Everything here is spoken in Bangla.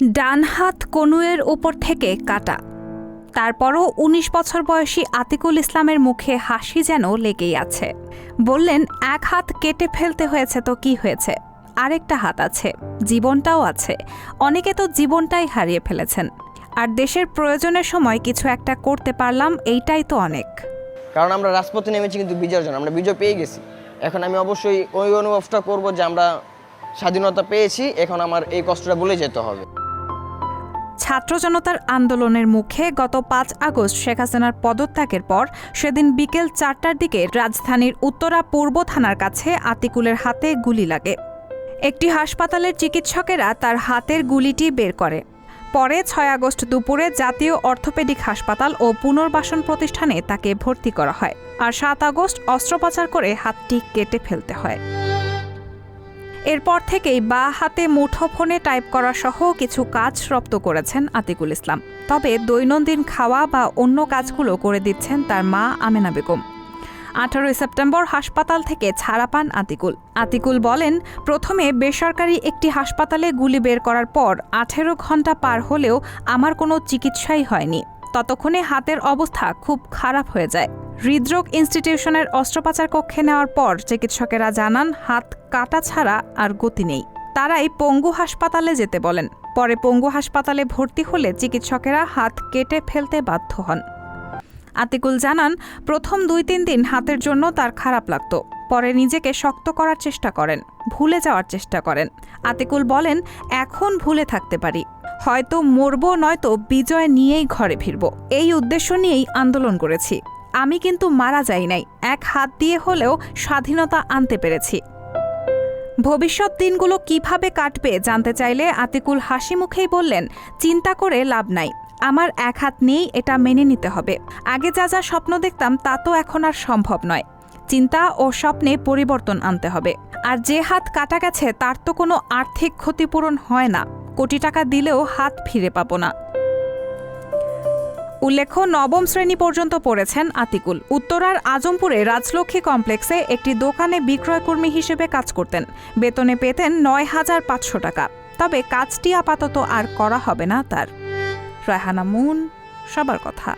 ডান হাত কনুয়ের উপর থেকে কাটা। তারপরও ১৯ বছর বয়সী আতিকুল ইসলামের মুখে হাসি যেন লেগেই আছে। বললেন, এক হাত কেটে ফেলতে হয়েছে তো কি হয়েছে, আরেকটা হাত আছে, জীবনটাও আছে। অনেকে তো জীবনটাই হারিয়ে ফেলেছেন, আর দেশের প্রয়োজনের সময় কিছু একটা করতে পারলাম, এইটাই তো অনেক। কারণ আমরা রাজপথে নেমেছি কিন্তু বিজয়ের জন্য, আমরা বিজয় পেয়ে গেছি। এখন আমি অবশ্যই ওই অনুভবটা করব যে আমরা স্বাধীনতা পেয়েছি, এখন আমার এই কষ্টটা ভুলে যেতে হবে। ছাত্র জনতার আন্দোলনের মুখে গত ৫ আগস্ট শেখ হাসিনার পদত্যাগের পর সেদিন বিকেল ৪টার দিকে রাজধানীর উত্তরা পূর্ব থানার কাছে আতিকুলের হাতে গুলি লাগে। একটি হাসপাতালের চিকিৎসকেরা তার হাতের গুলিটি বের করে। পরে ৬ আগস্ট দুপুরে জাতীয় অর্থোপেডিক হাসপাতাল ও পুনর্বাসন প্রতিষ্ঠানে তাকে ভর্তি করা হয়, আর ৭ আগস্ট অস্ত্রোপচার করে হাতটি কেটে ফেলতে হয়। এরপর থেকেই বাঁ হাতে মুঠোফোনে টাইপ করা সহ কিছু কাজ রপ্ত করেছেন আতিকুল ইসলাম। তবে দৈনন্দিন খাওয়া বা অন্য কাজগুলো করে দিচ্ছেন তার মা আমেনা বেগম। ১৮ সেপ্টেম্বর হাসপাতাল থেকে ছাড়া পান আতিকুল বলেন, প্রথমে বেসরকারি একটি হাসপাতালে গুলি বের করার পর ১৮ ঘণ্টা পার হলেও আমার কোনো চিকিৎসাই হয়নি। ততক্ষণে হাতের অবস্থা খুব খারাপ হয়ে যায়। হৃদরোগ ইনস্টিটিউশনের অস্ত্রোপচার কক্ষে নেওয়ার পর চিকিৎসকেরা জানান হাত কাটা ছাড়া আর গতি নেই। তারাই পঙ্গু হাসপাতালে যেতে বলেন। পরে পঙ্গু হাসপাতালে ভর্তি হলে চিকিৎসকেরা হাত কেটে ফেলতে বাধ্য হন। আতিকুল জানান, প্রথম ২-৩ দিন হাতের জন্য তার খারাপ লাগত। পরে নিজেকে শক্ত করার চেষ্টা করেন, ভুলে যাওয়ার চেষ্টা করেন। আতিকুল বলেন, এখন ভুলে থাকতে পারি, হয়তো মরব নয়তো বিজয় নিয়েই ঘরে ফিরব। এই উদ্দেশ্য নিয়েই আন্দোলন করেছি। আমি কিন্তু মারা যাই নাই, এক হাত দিয়ে হলেও স্বাধীনতা আনতে পেরেছি। ভবিষ্যৎ দিনগুলো কিভাবে কাটবে জানতে চাইলে আতিকুল হাসি মুখেই বললেন, চিন্তা করে লাভ নাই, আমার এক হাত নেই, এটা মেনে নিতে হবে। আগে যা যা স্বপ্ন দেখতাম তা তো এখন আর সম্ভব নয়। চিন্তা ও স্বপ্নে পরিবর্তন আনতে হবে। আর যে হাত কাটা গেছে তার তো কোনো আর্থিক ক্ষতিপূরণ হয় না, কোটি টাকা দিলেও হাত ফিরে পাবো না। উল্লেখ্য, ৯ম শ্রেণী পর্যন্ত পড়েছেন আতিকুল। উত্তরার আজমপুরে রাজলক্ষ্মী কমপ্লেক্সে একটি দোকানে বিক্রয়কর্মী হিসেবে কাজ করতেন। বেতনে পেতেন ৯,৫০০ টাকা। তবে কাজটি আপাতত আর করা হবে না তার। রায়হানা মুন, সবার কথা।